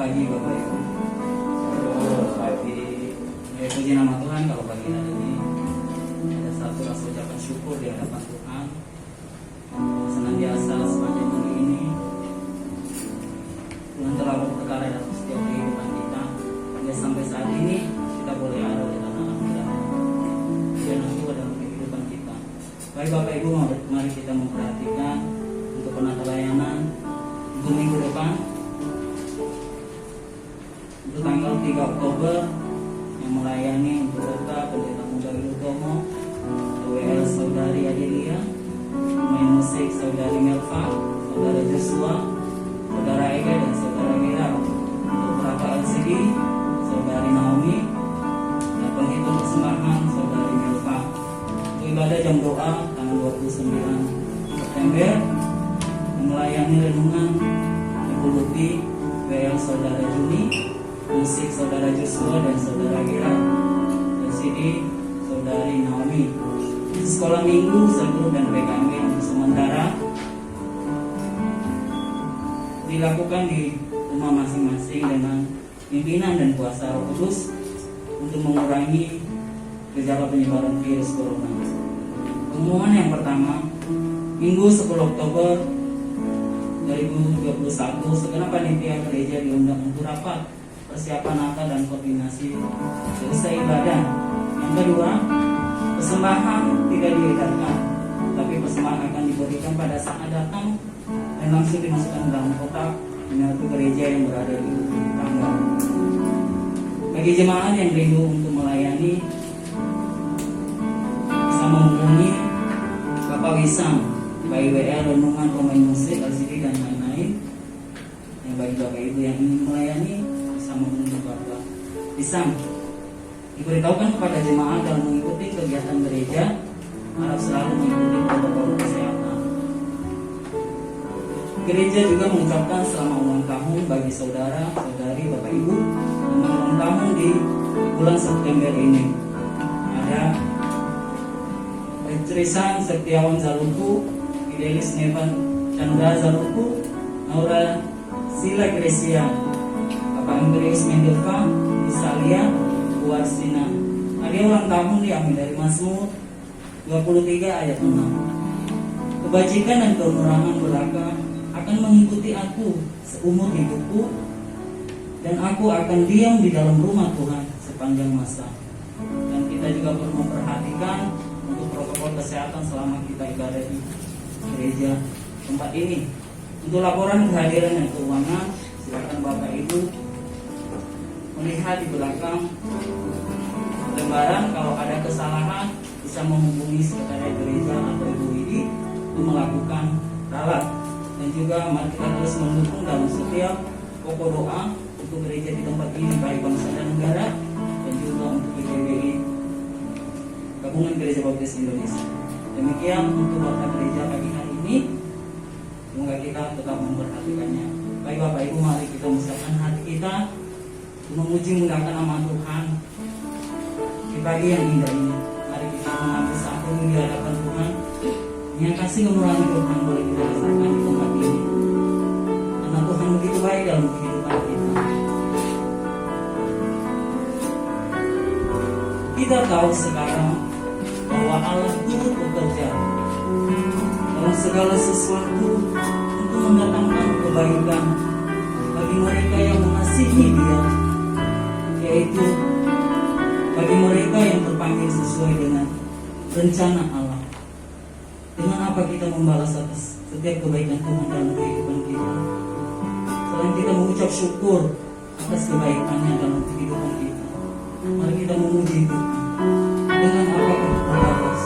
pagi Bapak Ibu. Puji nama Tuhan kalau pagi hari ini ada satu rasa ucapan syukur di hadapan Tuhan. Senantiasa sepanjang minggu ini Tuhan telah berperkara dalam setiap kehidupan kita, hingga sampai saat ini kita boleh ada di tanah anugerah dan Tuhan dalam kehidupan kita. Baik Bapak Ibu, mari kita memperhatikan untuk penata layanan untuk minggu depan, untuk tanggal 3 Oktober yang melayani untuk Kota Pendeta Muda Wilutomo, WL Saudari Adelia, main musik Saudari Melva, Saudara Joshua, Saudara Ega dan Saudara Mira, untuk Raka LCD, Saudari Naomi, dan penghitung persembahan Saudari Melva. Untuk ibadah jam doa tanggal 29 September yang melayani renungan Ibu Lutfi, WL Saudara Juni, musik Saudara Joshua dan Saudara Gira, LCD Saudari Naomi. Sekolah minggu sebelum dan PKMB untuk sementara dilakukan di rumah masing-masing dengan pimpinan dan kuasa Roh Kudus untuk mengurangi gejala penyebaran virus corona. Pengumuman yang pertama, Minggu 10 Oktober 2021, segenap panitia gereja diundang untuk rapat persiapan Natal dan koordinasi selesai ibadah. Yang kedua, persembahan tidak diedarkan, tapi persembahan akan diberikan pada saat datang dan langsung dimasukkan dalam kotak menyatu gereja yang berada di tangga. Bagi jemaat yang rindu untuk melayani, bisa menghubungi Bapak Wisam, WL renungan, pemain musik, LCD dan lain-lain. Yang bagi Bapak Ibu yang ingin melayani, mengunjungi Bapak Wisam. Diberitahukan kepada jemaat dalam mengikuti kegiatan gereja harus selalu mengikuti protokol kesehatan. Gereja juga mengucapkan selamat ulang tahun bagi saudara, saudari, Bapak Ibu yang ulang tahun di bulan September ini. Ada Trisan Setiawan Zaluku, Fidelis Nevan Chandra Zaluku, Naura Sila Gresia, Pak Andreas Mendelva, Isalia, Warsina. Hari ulang tahun diambil dari Mazmur 23 ayat 6. Kebajikan dan kemurangan beraka akan mengikuti aku seumur hidupku, dan aku akan diam di dalam rumah Tuhan sepanjang masa. Dan kita juga perlu memperhatikan untuk protokol kesehatan selama kita ibadah di gereja tempat ini. Untuk laporan kehadiran dan keuangan, silakan Bapak Ibu melihat di belakang lembaran. Kalau ada kesalahan bisa menghubungi sekretariat gereja atau Ibu Widi untuk melakukan ralat. Dan juga mari kita terus mendukung dalam setiap pokok doa untuk gereja di tempat ini, baik bangsa dan negara, dan juga untuk GBI, Gabungan Gereja Baptis Indonesia. Demikian untuk warta gereja pagi hari ini. Semoga kita tetap memperhatikannya. Baik Bapak Ibu, mari kita musyawarahkan hati kita memuji menggunakan nama Tuhan di pagi yang indah ini. Mari kita mengambil satu di hadapan Tuhan. Yang kasih kemurahan Tuhan boleh kita rasakan di tempat ini, karena Tuhan begitu baik dalam kehidupan kita. Kita tahu sekarang bahwa Allah turut bekerja dalam segala sesuatu untuk mendatangkan kebaikan bagi mereka yang mengasihi Dia, yaitu bagi mereka yang terpanggil sesuai dengan rencana Allah. Dengan apa kita membalas atas setiap kebaikan Tuhan dalam kehidupan kita? Selain kita mengucap syukur atas kebaikannya dalam kehidupan kita, mari kita memuji Tuhan. Dengan apa kita berbalas?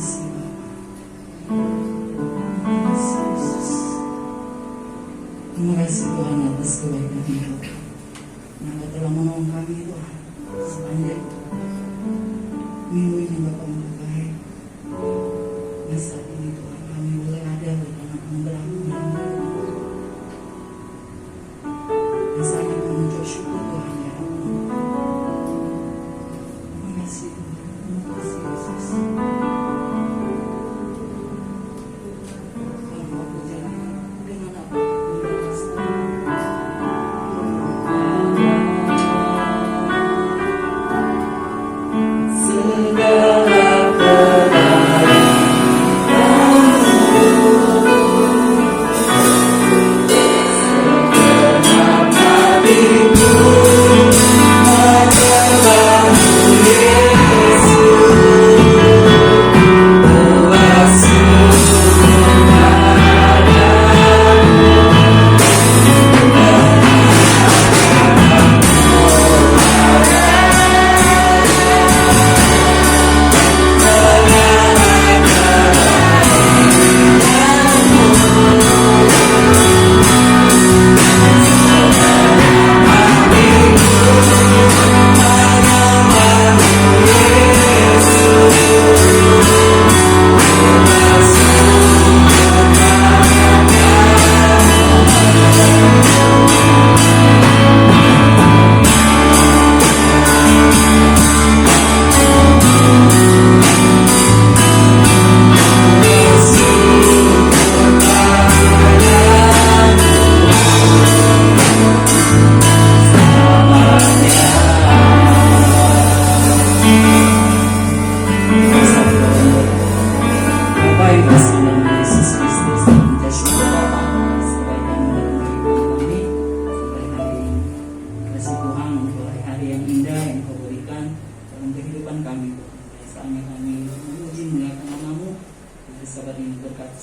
kasih Bapa. Terima kasih Yesus. Terima kasih Tuhan atas kebaikan hidup yang Engkau telah menolong kami Tuhan sepanjang minggu ini Bapa memberkati. Dan saat ini Tuhan kami boleh ada karena anugerah-Mu dan dan sangat mengucap syukur Tuhan ya Allah. Terima kasih Tuhan. Terima kasih Yesus. Engkau berjalan dengan apa?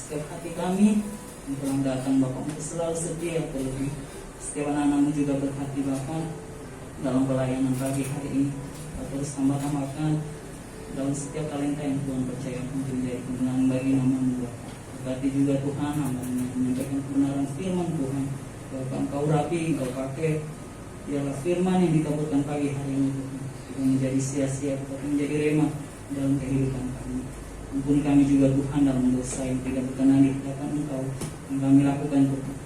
Setiap hati kami yang telah datang Bapak untuk selalu setia terlebih setiap anak-anakmu juga berhati Bapak dalam pelayanan pagi hari ini. Terus tambah-tambahkan dalam setiap talenta yang Tuhan percaya untuk menjadi kebenaran bagi nama-Mu Bapak. Berarti juga Tuhan hamba-Mu menyampaikan kebenaran firman Tuhan Bapak Engkau rapi, Engkau pakai ialah firman yang dikaburkan pagi hari ini Tuhan tidak menjadi sia-sia tetapi menjadi rema dalam kehidupan kami. Ampuni kami juga Tuhan dalam dosa yang tidak berkenan di hadapan Engkau yang kami lakukan Tuhan.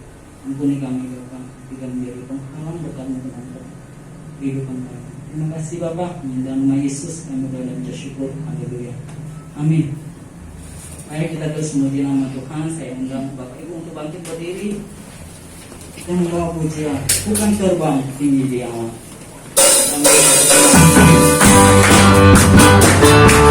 Ampuni kami Bapak tidak menjadi penghalang berkat-Mu dalam kehidupan kami. Terima kasih Bapak, dalam nama Yesus kami berdoa dan bersyukur. Haleluya. Amin. Baik, kita terus memuji nama Tuhan. Saya undang Bapak Ibu untuk bangkit berdiri dan membawa pujian bukan terbang tinggi di awan. Thank you.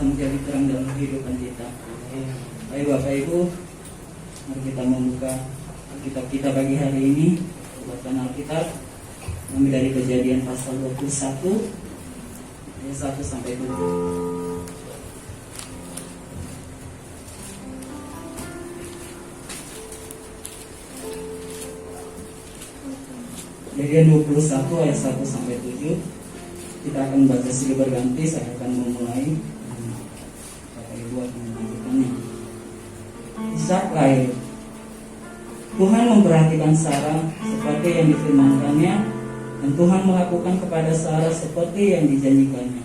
senantiasa menjadi terang dalam kehidupan kita. Baik Bapak Ibu, mari kita membuka Alkitab kita pagi hari ini. Bacaan Alkitab ambil dari Kejadian pasal 21 ayat 1 sampai 7. Kejadian 21 ayat 1 sampai 7. Kita akan baca silih berganti. Saya akan memulai, Bapak Ibu akan melanjutkannya. Ishak lahir. Tuhan memperhatikan Sarah seperti yang difirmankannya, dan Tuhan melakukan kepada Sarah seperti yang dijanjikannya.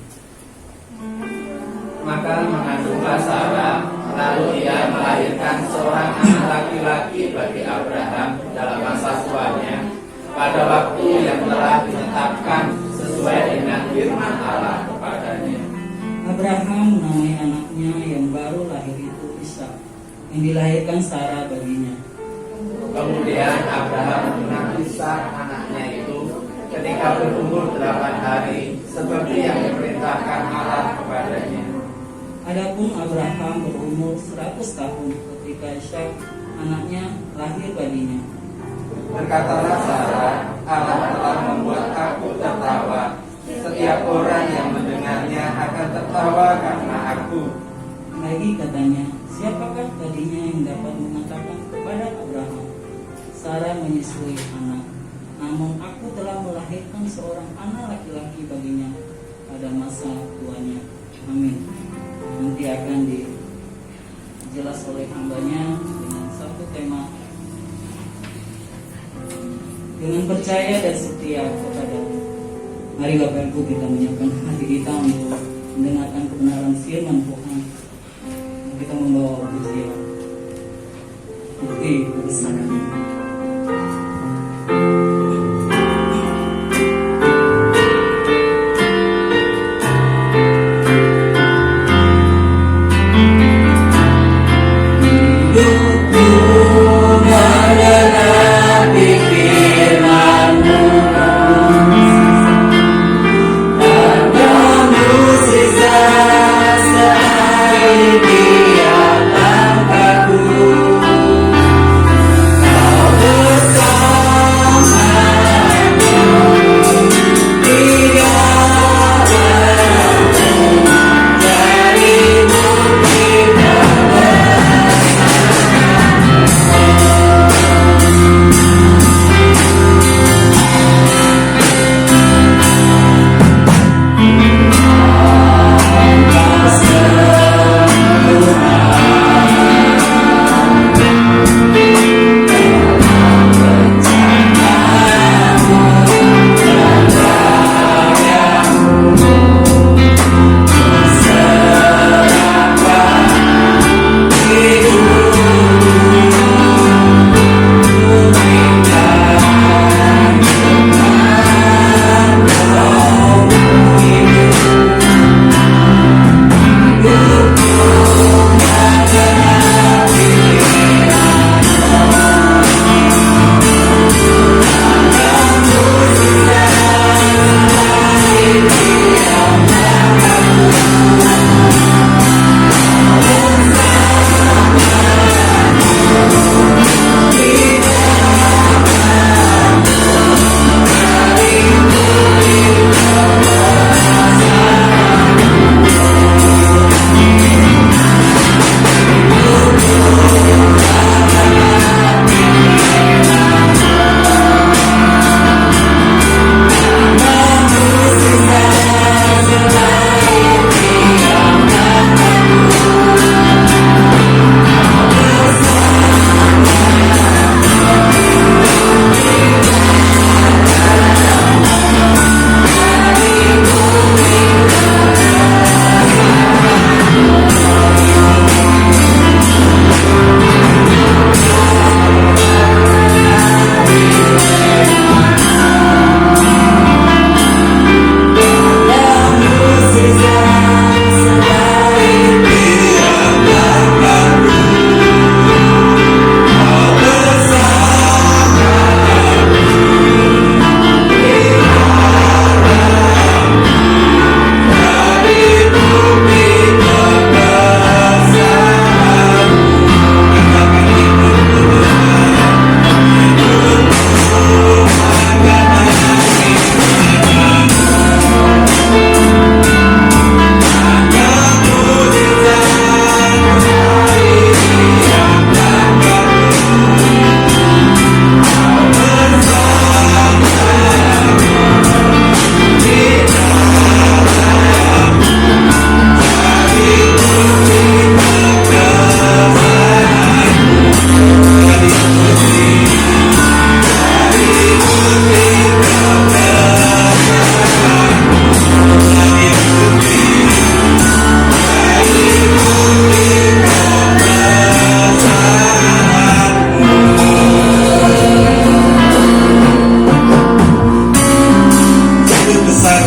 Maka mengandunglah Sarah, lalu ia melahirkan seorang anak laki-laki bagi Abraham dalam masa tuanya, pada waktu yang telah ditetapkan sesuai dengan firman Allah kepadanya. Abraham menamai anaknya yang baru lahir itu Ishak, yang dilahirkan Sarah baginya. Kemudian Abraham mengenal Ishak anaknya itu ketika berumur 8 hari, seperti yang diperintahkan Allah kepadanya. Adapun Abraham berumur 100 tahun ketika Ishak anaknya lahir baginya. Berkatalah Sarah, Allah telah membuat aku tertawa. Setiap orang yang mendengarnya akan tertawa karena aku. Lagi katanya, siapakah tadinya yang dapat mengatakan kepada Abraham, Sarah menyusui anak, namun aku telah melahirkan seorang anak laki-laki baginya pada masa tuanya. Amin. Nanti akan dijelas oleh hambanya dengan satu tema, dengan percaya dan setia kepada. Mari Bapak Ibu kita menyiapkan hati kita untuk mendengarkan kebenaran firman Tuhan. Kita membawa pujian bukti kebesaran. Kau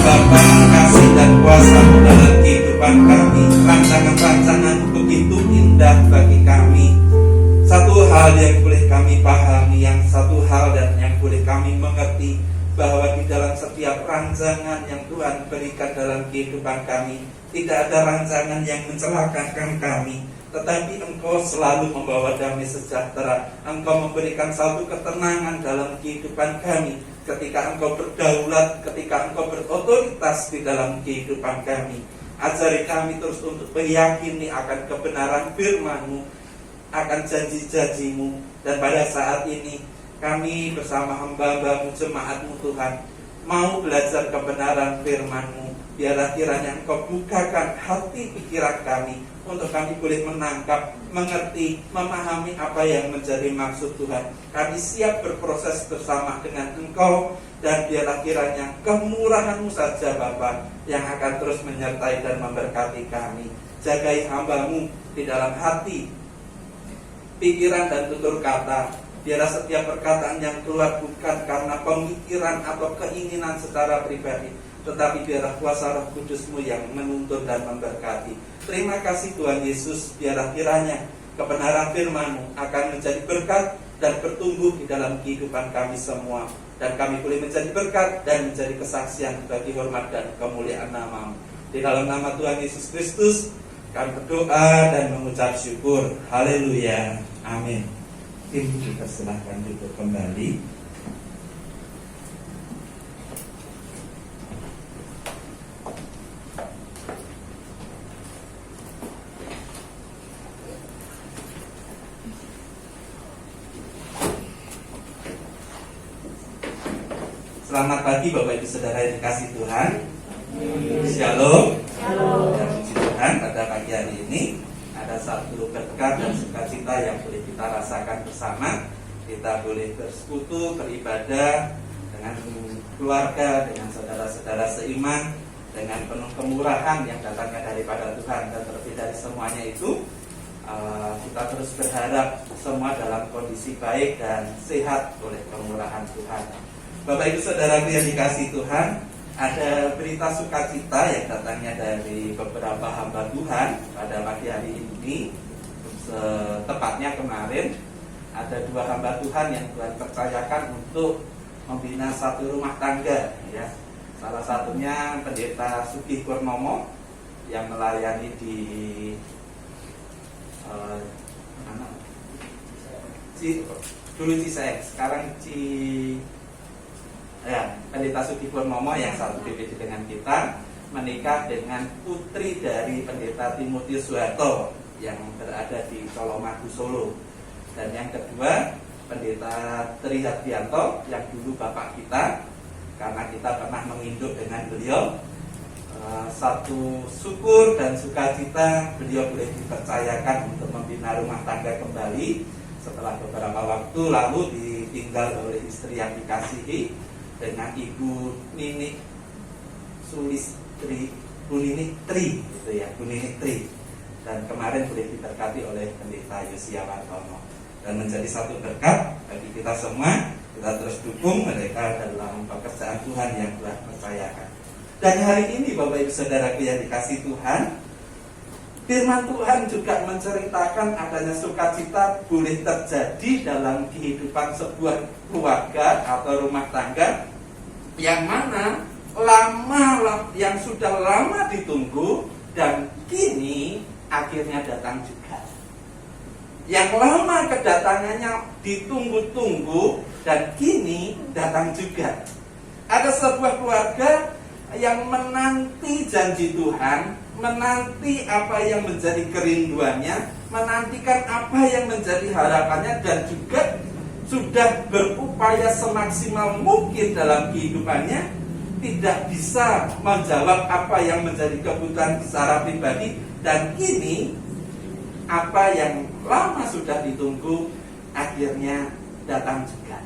Bapa, kasih dan kuasa-Mu dalam kehidupan kami. Rancangan-rancangan begitu indah bagi kami. Satu hal yang boleh kami pahami, yang satu hal dan yang boleh kami mengerti, bahwa di dalam setiap rancangan yang Tuhan berikan dalam kehidupan kami, tidak ada rancangan yang mencelakakan kami, tetapi Engkau selalu membawa damai sejahtera. Engkau memberikan satu ketenangan dalam kehidupan kami ketika Engkau berdaulat, ketika Engkau berotoritas di dalam kehidupan kami. Ajari kami terus untuk meyakini akan kebenaran firman-Mu, akan janji-janji-Mu. Dan pada saat ini kami bersama hamba-hamba-Mu, jemaat-Mu Tuhan, mau belajar kebenaran firman-Mu. Biarlah kiranya Engkau bukakan hati pikiran kami, untuk kami boleh menangkap, mengerti, memahami apa yang menjadi maksud Tuhan. Kami siap berproses bersama dengan Engkau, dan biarlah kiranya kemurahan-Mu saja Bapa yang akan terus menyertai dan memberkati kami. Jagai hamba-Mu di dalam hati, pikiran dan tutur kata. Biarlah setiap perkataan yang keluar bukan karena pemikiran atau keinginan secara pribadi, tetapi biarlah kuasa Roh Kudus-Mu yang menuntun dan memberkati. Terima kasih Tuhan Yesus. Biarlah kiranya kebenaran firman-Mu akan menjadi berkat dan bertumbuh di dalam kehidupan kami semua, dan kami boleh menjadi berkat dan menjadi kesaksian bagi hormat dan kemuliaan nama-Mu. Di dalam nama Tuhan Yesus Kristus kami berdoa dan mengucap syukur. Haleluya. Amin. Tim kita silahkan duduk kembali. Selamat pagi Bapak Ibu Saudara yang dikasihi Tuhan. Shalom. Ya, puji Tuhan, pada pagi hari ini ada satu berkat dan sukacita yang boleh kita rasakan bersama. Kita boleh bersekutu, beribadah dengan keluarga, dengan saudara-saudara seiman, dengan penuh kemurahan yang datangnya daripada Tuhan. Dan terlebih dari semuanya itu, kita terus berharap semua dalam kondisi baik dan sehat oleh kemurahan Tuhan. Bapak Ibu Saudaraku yang dikasihi Tuhan, ada berita sukacita yang datangnya dari beberapa hamba Tuhan pada pagi hari ini. Tepatnya kemarin ada 2 hamba Tuhan yang Tuhan percayakan untuk membina satu rumah tangga, ya. Salah satunya Pendeta Sugih Purnomo yang melayani di dulu Cisaek, sekarang Pendeta Sugih Purnomo yang satu PPD dengan kita menikah dengan putri dari Pendeta Timotius Suharto yang berada di Colomadu Solo. Dan yang kedua Pendeta Tri Hardianto yang dulu bapak kita, karena kita pernah menginduk dengan beliau. Satu syukur dan sukacita beliau boleh dipercayakan untuk membina rumah tangga kembali setelah beberapa waktu lalu ditinggal oleh istri yang dikasihi dengan Ibu Nini Sulistri, Bu Nini Tri, gitu ya, Bu Nini Tri. Dan kemarin boleh diberkati oleh Pendeta Yosia Wartono dan menjadi satu berkat bagi kita semua. Kita terus dukung mereka dalam pekerjaan Tuhan yang telah percayakan. Dan hari ini Bapak Ibu Saudaraku yang dikasihi Tuhan, firman Tuhan juga menceritakan adanya sukacita boleh terjadi dalam kehidupan sebuah keluarga atau rumah tangga yang mana yang sudah lama ditunggu dan kini akhirnya datang juga. Yang lama kedatangannya ditunggu-tunggu dan kini datang juga. Ada sebuah keluarga yang menanti janji Tuhan, menanti apa yang menjadi kerinduannya, menantikan apa yang menjadi harapannya, dan juga sudah berupaya semaksimal mungkin dalam kehidupannya, tidak bisa menjawab apa yang menjadi kebutuhan secara pribadi, dan kini apa yang lama sudah ditunggu akhirnya datang juga.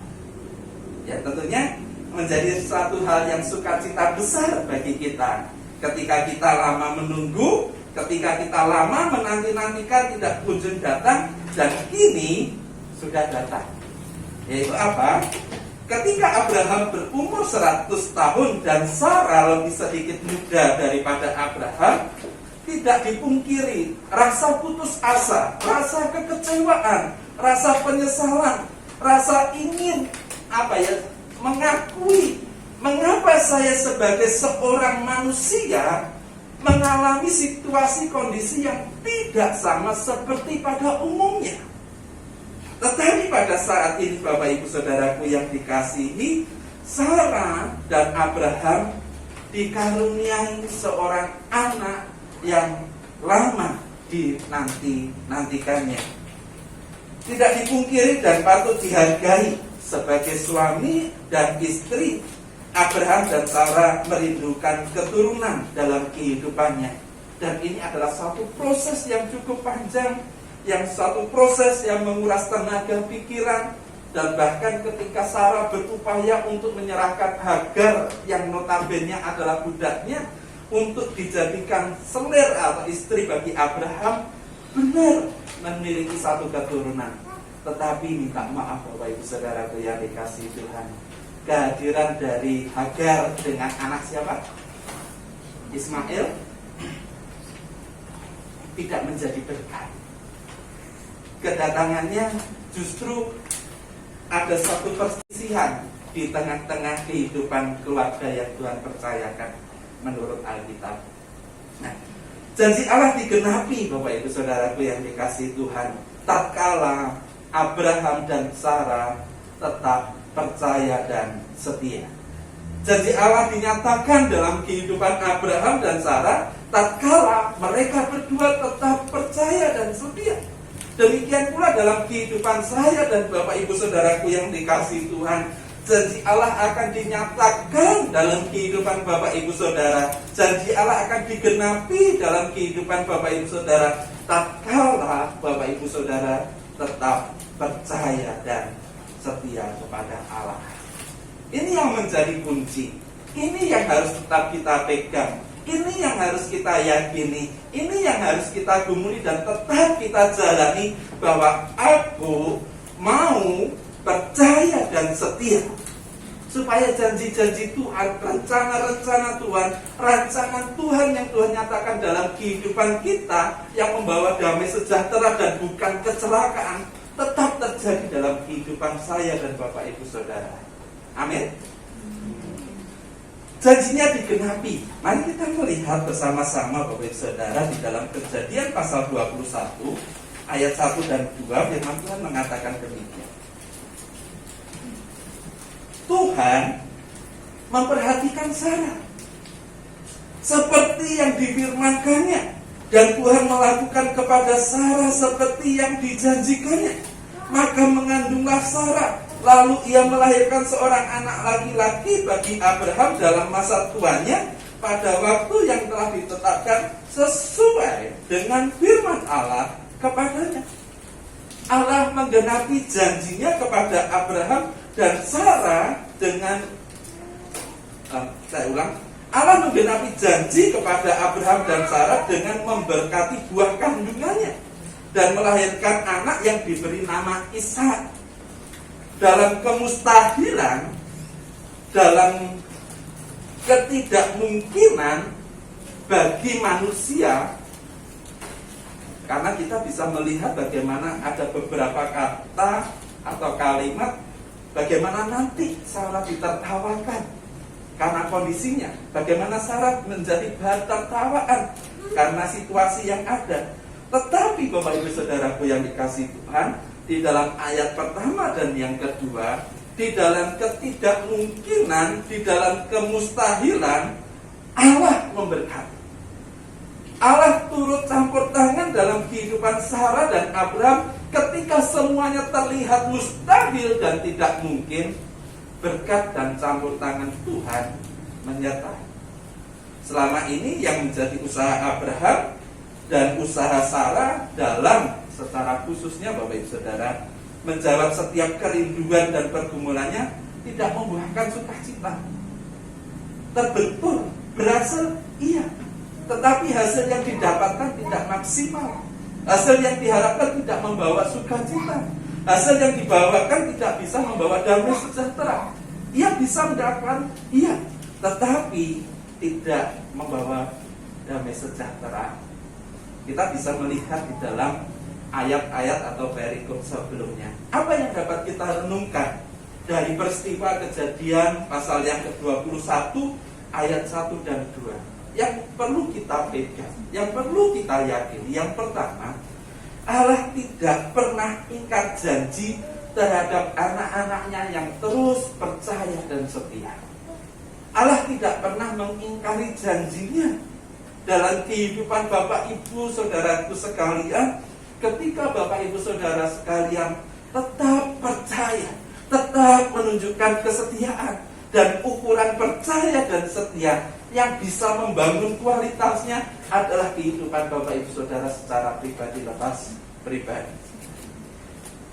Ya, tentunya menjadi suatu hal yang sukacita besar bagi kita ketika kita lama menunggu, ketika kita lama menanti-nantikan tidak kunjung datang, dan kini sudah datang. Yaitu apa? Ketika Abraham berumur 100 tahun dan Sarah lebih sedikit muda daripada Abraham, tidak dipungkiri rasa putus asa, rasa kekecewaan, rasa penyesalan, rasa ingin mengakui mengapa saya sebagai seorang manusia mengalami situasi kondisi yang tidak sama seperti pada umumnya. Tetapi pada saat ini Bapak Ibu Saudaraku yang dikasihi, Sarah dan Abraham dikaruniai seorang anak yang lama dinantikannya. Tidak dipungkiri dan patut dihargai sebagai suami dan istri, Abraham dan Sarah merindukan keturunan dalam kehidupannya. Dan ini adalah satu proses yang cukup panjang, yang satu proses yang menguras tenaga pikiran. Dan bahkan ketika Sarah berupaya untuk menyerahkan Hagar yang notabene adalah budaknya untuk dijadikan selir atau istri bagi Abraham, benar memiliki satu keturunan. Tetapi minta maaf Bapak Ibu Saudaraku yang dikasihi Tuhan, kehadiran dari Hagar dengan anak siapa? Ismail tidak menjadi berkat. Kedatangannya justru ada satu perselisihan di tengah-tengah kehidupan keluarga yang Tuhan percayakan menurut Alkitab. Nah, janji Allah digenapi Bapak Ibu Saudaraku yang dikasihi Tuhan, tatkala Abraham dan Sarah tetap percaya dan setia. Janji Allah dinyatakan dalam kehidupan Abraham dan Sarah tatkala mereka berdua tetap percaya dan setia. Demikian pula dalam kehidupan saya dan Bapak Ibu Saudaraku yang dikasihi Tuhan, janji Allah akan dinyatakan dalam kehidupan Bapak Ibu Saudara. Janji Allah akan digenapi dalam kehidupan Bapak Ibu Saudara tatkala Bapak Ibu Saudara tetap percaya dan setia kepada Allah. Ini yang menjadi kunci. Ini yang harus tetap kita pegang. Ini yang harus kita yakini. Ini yang harus kita gumuli dan tetap kita jalani, bahwa aku mau percaya dan setia, supaya janji-janji Tuhan, rencana-rencana Tuhan, rancangan Tuhan yang Tuhan nyatakan dalam kehidupan kita yang membawa damai sejahtera dan bukan kecelakaan, tetap terjadi dalam kehidupan saya dan Bapak Ibu Saudara. Amin. Janjinya digenapi. Mari kita melihat bersama-sama Bapak Ibu Saudara di dalam Kejadian pasal 21 ayat 1 dan 2, firman Tuhan mengatakan demikian. Tuhan memperhatikan Sarah seperti yang difirmankannya, dan Tuhan melakukan kepada Sarah seperti yang dijanjikannya. Maka mengandunglah Sarah, lalu ia melahirkan seorang anak laki-laki bagi Abraham dalam masa tuanya, pada waktu yang telah ditetapkan sesuai dengan firman Allah kepadanya. Allah menggenapi janjinya kepada Abraham dan Sarah dengan Allah menggenapi janji kepada Abraham dan Sarah dengan memberkati buah kandungannya dan melahirkan anak yang diberi nama Ishak. Dalam kemustahilan, dalam ketidakmungkinan bagi manusia, karena kita bisa melihat bagaimana ada beberapa kata atau kalimat, bagaimana nanti Sarah ditertawakan karena kondisinya, bagaimana Sarah menjadi bahan tertawaan karena situasi yang ada. Tetapi Bapak Ibu Saudaraku yang dikasihi Tuhan, di dalam ayat pertama dan yang kedua, di dalam ketidakmungkinan, di dalam kemustahilan, Allah memberkati. Allah turut campur tangan dalam kehidupan Sarah dan Abraham ketika semuanya terlihat mustahil dan tidak mungkin. Berkat dan campur tangan Tuhan menyertai. Selama ini yang menjadi usaha Abraham dan usaha Sarah dalam secara khususnya Bapak Ibu Saudara menjawab setiap kerinduan dan pergumulannya, tidak membuahkan sukacita. Terbentur, berhasil, iya, tetapi hasil yang didapatkan tidak maksimal. Hasil yang diharapkan tidak membawa sukacita. Hasil yang dibawakan tidak bisa membawa damai sejahtera. Ia bisa mendapatkan, iya, tetapi tidak membawa damai sejahtera. Kita bisa melihat di dalam ayat-ayat atau perikop sebelumnya. Apa yang dapat kita renungkan dari peristiwa Kejadian pasal yang ke-21 ayat 1 dan 2? Yang perlu kita pegang, yang perlu kita yakini, yang pertama, Allah tidak pernah ingkar janji terhadap anak-anaknya yang terus percaya dan setia. Allah tidak pernah mengingkari janjinya dalam kehidupan Bapak Ibu Saudaraku sekalian. Ketika Bapak Ibu Saudara sekalian tetap percaya, tetap menunjukkan kesetiaan, dan ukuran percaya dan setia yang bisa membangun kualitasnya adalah kehidupan Bapak Ibu Saudara secara pribadi lepas pribadi.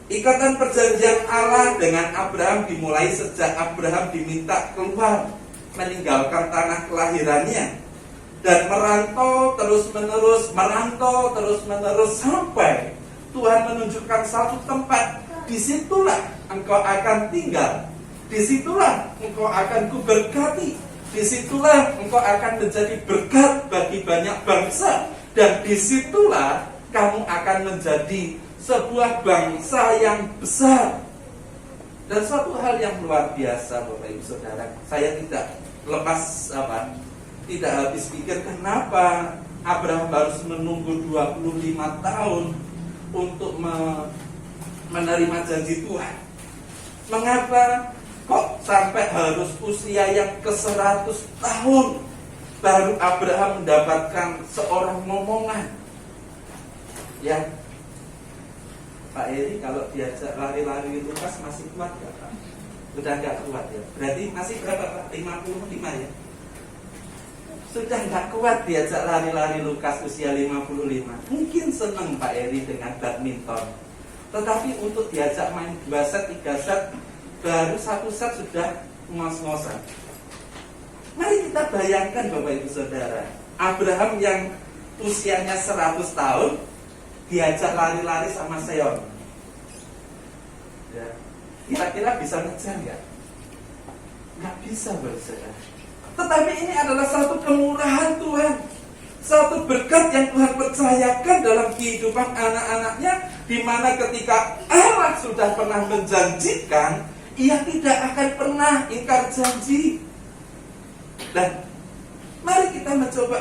Ikatan perjanjian Allah dengan Abraham dimulai sejak Abraham diminta keluar meninggalkan tanah kelahirannya dan merantau terus-menerus sampai Tuhan menunjukkan satu tempat. Disitulah engkau akan tinggal, disitulah engkau akan kuberkati, disitulah engkau akan menjadi berkat bagi banyak bangsa, dan disitulah kamu akan menjadi sebuah bangsa yang besar. Dan suatu hal yang luar biasa Bapak Ibu Saudara, saya tidak tidak habis pikir kenapa Abraham harus menunggu 25 tahun untuk menerima janji Tuhan. Mengapa kok sampai harus usia yang ke-100 tahun baru Abraham mendapatkan seorang momongan? Ya, Pak Eri kalau diajak lari-lari Lukas masih kuat gak Pak? Sudah gak kuat ya? Berarti masih berapa Pak? 55 ya? Sudah gak kuat diajak lari-lari Lukas usia 55. Mungkin senang Pak Eri dengan badminton, tetapi untuk diajak main 2 set, 3 set, baru 1 set sudah ngos-ngosan. Mari kita bayangkan Bapak Ibu Saudara, Abraham yang usianya 100 tahun diajak lari-lari sama Seon. Ya, kira-kira bisa ngejar nggak? Nggak bisa Bapak Saudara. Tetapi ini adalah satu kemurahan Tuhan, satu berkat yang Tuhan percayakan dalam kehidupan anak-anaknya, di mana ketika Allah sudah pernah menjanjikan, Ia tidak akan pernah ingkar janji. Dan mari kita mencoba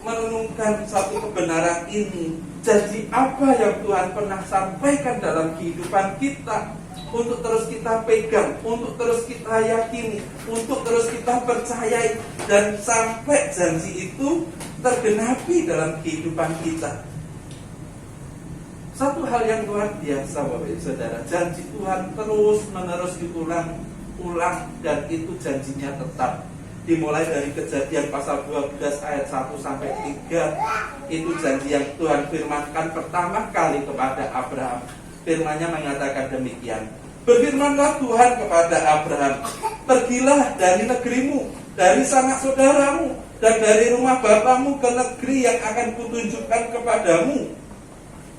merenungkan satu kebenaran ini. Janji apa yang Tuhan pernah sampaikan dalam kehidupan kita, untuk terus kita pegang, untuk terus kita yakini, untuk terus kita percayai, dan sampai janji itu tergenapi dalam kehidupan kita. Satu hal yang luar biasa Bapak Ibu Saudara, janji Tuhan terus-menerus diulang-ulang, dan itu janjinya tetap. Dimulai dari Kejadian pasal 12 ayat 1 sampai 3, itu janji yang Tuhan firmankan pertama kali kepada Abraham. Firman-Nya mengatakan demikian, berfirmanlah Tuhan kepada Abraham, pergilah dari negerimu, dari sanak saudaramu, dan dari rumah bapamu ke negeri yang akan kutunjukkan kepadamu.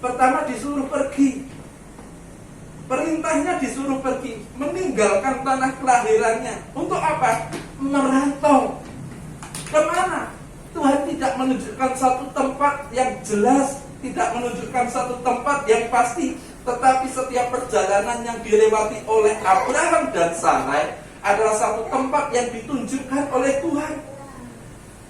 Pertama disuruh pergi, perintahnya disuruh pergi, meninggalkan tanah kelahirannya. Untuk apa? Merantau. Kemana? Tuhan tidak menunjukkan satu tempat yang jelas, tidak menunjukkan satu tempat yang pasti, tetapi setiap perjalanan yang dilewati oleh Abraham dan Sarai adalah satu tempat yang ditunjukkan oleh Tuhan.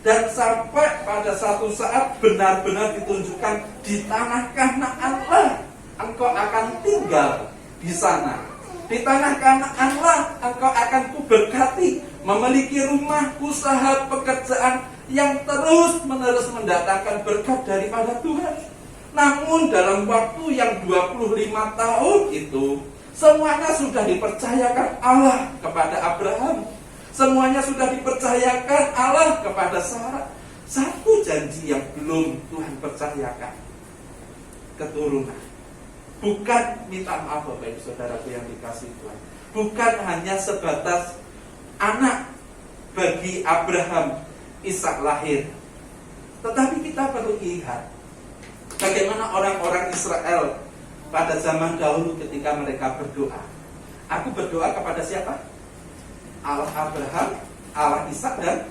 Dan sampai pada satu saat benar-benar ditunjukkan di tanah Kanaan, engkau akan tinggal di sana. Di tanah Kanaan engkau akan kuberkati, memiliki rumah, usaha, pekerjaan yang terus-menerus mendatangkan berkat daripada Tuhan. Namun dalam waktu yang 25 tahun itu, semuanya sudah dipercayakan Allah kepada Abraham. Semuanya sudah dipercayakan Allah kepada Sarah. Satu janji yang belum Tuhan percayakan, keturunan. Bukan, minta maaf Bapak Ibu Saudaraku yang dikasihi Tuhan, bukan hanya sebatas anak bagi Abraham Ishak lahir, tetapi kita perlu lihat bagaimana orang-orang Israel pada zaman dahulu ketika mereka berdoa. Aku berdoa kepada siapa? Allah Abraham, Allah Ishak, dan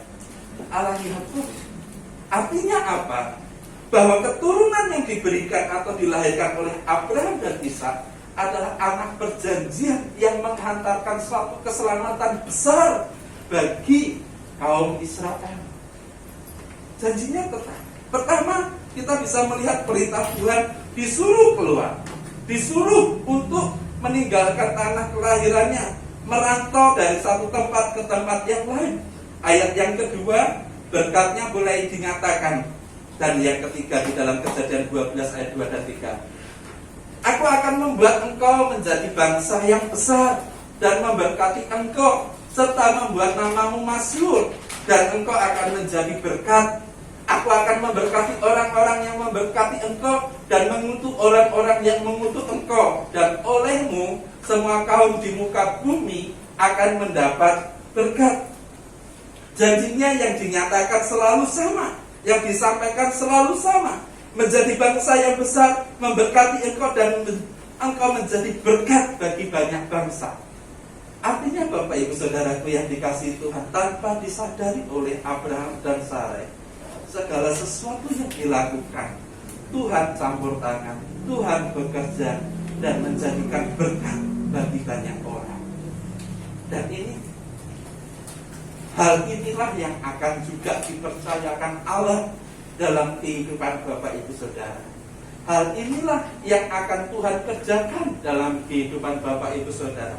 Allah Yakub. Artinya apa? Bahwa keturunan yang diberikan atau dilahirkan oleh Abraham dan Ishak adalah anak perjanjian yang menghantarkan suatu keselamatan besar bagi kaum Israel. Janjinya tetap. Pertama, kita bisa melihat perintah Tuhan disuruh keluar, disuruh untuk meninggalkan tanah kelahirannya, merantau dari satu tempat ke tempat yang lain. Ayat yang kedua, berkatnya mulai dinyatakan. Dan yang ketiga di dalam Kejadian 12 ayat 2 dan 3. Aku akan membuat engkau menjadi bangsa yang besar dan memberkati engkau, serta membuat namamu masyhur, dan engkau akan menjadi berkat. Aku akan memberkati orang-orang yang memberkati engkau, dan mengutuk orang-orang yang mengutuk engkau, dan olehmu semua kaum di muka bumi akan mendapat berkat. Janjinya yang dinyatakan selalu sama, yang disampaikan selalu sama. Menjadi bangsa yang besar, memberkati engkau, dan engkau menjadi berkat bagi banyak bangsa. Artinya Bapak Ibu Saudaraku yang dikasihi Tuhan, tanpa disadari oleh Abraham dan Sarai, segala sesuatu yang dilakukan, Tuhan campur tangan, Tuhan bekerja dan menjadikan berkat bagi banyak orang. Dan hal inilah yang akan juga dipercayakan Allah dalam kehidupan Bapak Ibu Saudara. Hal inilah yang akan Tuhan kerjakan dalam kehidupan Bapak Ibu Saudara.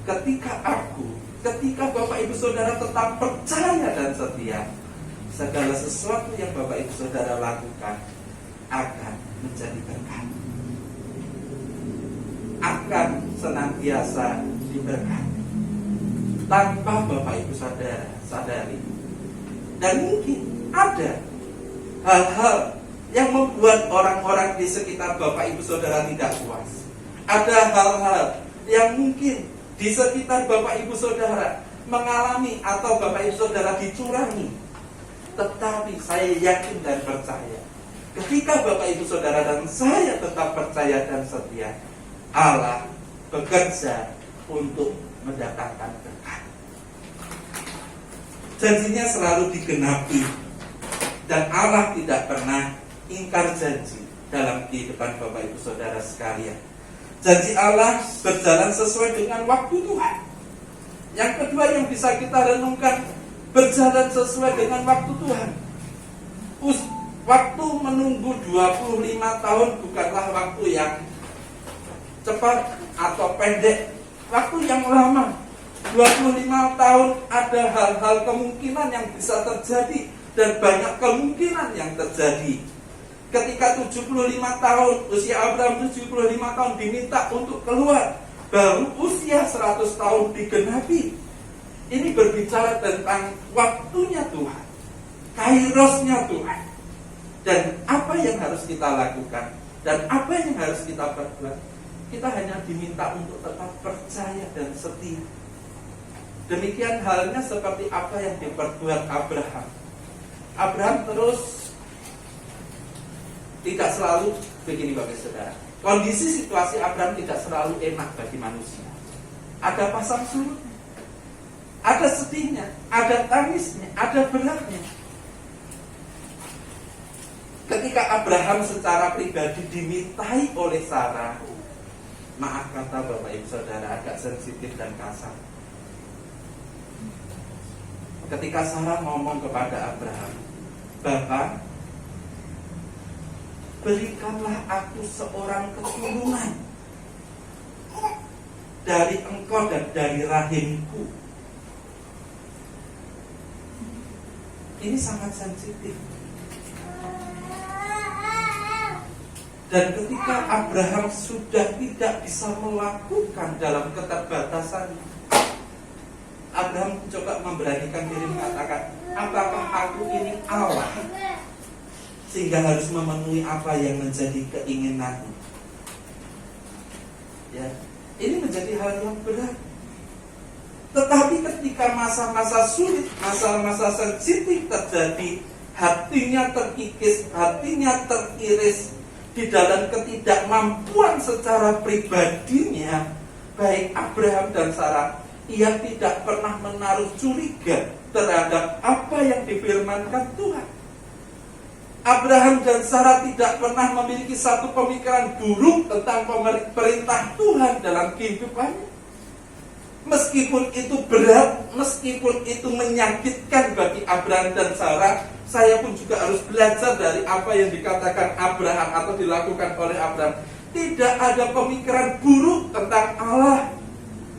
Ketika Bapak Ibu Saudara tetap percaya dan setia, segala sesuatu yang Bapak Ibu Saudara lakukan akan menjadi berkat, akan senantiasa diberkati tanpa Bapak Ibu Saudara sadari. Dan mungkin ada hal-hal yang membuat orang-orang di sekitar Bapak Ibu Saudara tidak puas. Ada hal-hal yang mungkin di sekitar Bapak Ibu Saudara mengalami atau Bapak Ibu Saudara dicurangi. Tetapi saya yakin dan percaya, ketika Bapak Ibu Saudara dan saya tetap percaya dan setia, Allah bekerja untuk mendatangkan berkat. Janjinya selalu digenapi, dan Allah tidak pernah ingkar janji dalam kehidupan Bapak Ibu Saudara sekalian. Janji Allah berjalan sesuai dengan waktu Tuhan. Yang kedua yang bisa kita renungkan, berjalan sesuai dengan waktu Tuhan. Waktu menunggu 25 tahun bukanlah waktu yang cepat atau pendek, waktu yang lama. 25 tahun ada hal-hal kemungkinan yang bisa terjadi, dan banyak kemungkinan yang terjadi. Ketika 75 tahun, usia Abraham 75 tahun diminta untuk keluar, baru usia 100 tahun digenapi. Ini berbicara tentang waktunya Tuhan, kairosnya Tuhan. Dan apa yang harus kita lakukan, dan apa yang harus kita perbuat, kita hanya diminta untuk tetap percaya dan setia. Demikian halnya seperti apa yang diperbuat Abraham. Abraham terus tidak selalu begini Bapak Saudara. Kondisi situasi Abraham tidak selalu enak bagi manusia. Ada pasang surutnya, ada sedihnya, ada tangisnya, ada beratnya. Ketika Abraham secara pribadi dimintai oleh Sarah, maaf kata Bapak Ibu Saudara, agak sensitif dan kasar. Ketika Sarah ngomong kepada Abraham, Bapak, berikanlah aku seorang keturunan dari engkau dan dari rahimku. Ini sangat sensitif. Dan ketika Abraham sudah tidak bisa melakukan dalam keterbatasan, Abraham coba memberanikan diri mengatakan, apakah aku ini Allah sehingga harus memenuhi apa yang menjadi keinginanmu? Ya, ini menjadi hal yang berat. Tetapi ketika masa-masa sulit, masa-masa sensitif terjadi, hatinya terkikis, hatinya teriris, di dalam ketidakmampuan secara pribadinya, baik Abraham dan Sarah, ia tidak pernah menaruh curiga terhadap apa yang difirmankan Tuhan. Abraham dan Sarah tidak pernah memiliki satu pemikiran buruk tentang perintah Tuhan dalam kehidupannya. Meskipun itu berat, meskipun itu menyakitkan bagi Abraham dan Sarah, saya pun juga harus belajar dari apa yang dikatakan Abraham atau dilakukan oleh Abraham. Tidak ada pemikiran buruk tentang Allah